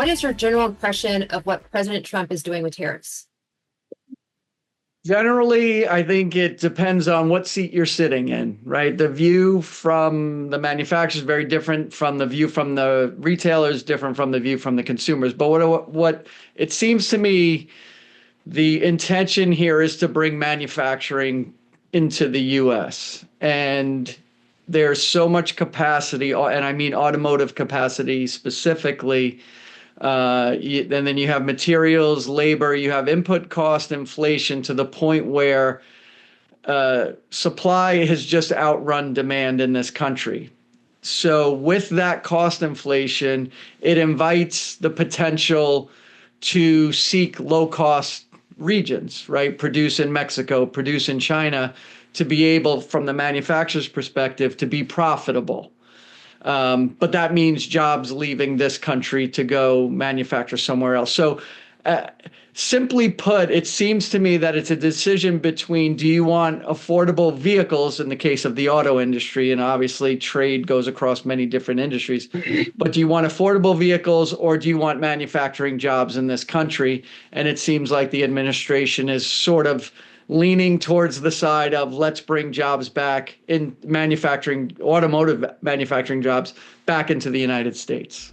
what is your general impression of what President Trump is doing with tariffs? Generally, I think it depends on what seat you're sitting in, right? The view from the manufacturers is very different from the view from the retailers, different from the view from the consumers. But what it seems to me, the intention here is to bring manufacturing into the US. And there's so much capacity, and I mean automotive capacity specifically. And then you have materials, labor, you have input cost inflation to the point where supply has just outrun demand in this country. So with that cost inflation, it invites the potential to seek low cost regions, right? Produce in Mexico, produce in China, to be able, from the manufacturer's perspective, to be profitable. But that means jobs leaving this country to go manufacture somewhere else. So simply put, it seems to me that it's a decision between, do you want affordable vehicles in the case of the auto industry, and obviously trade goes across many different industries, but do you want affordable vehicles or do you want manufacturing jobs in this country? And it seems like the administration is sort of leaning towards the side of let's bring jobs back in manufacturing, automotive manufacturing jobs back into the United States.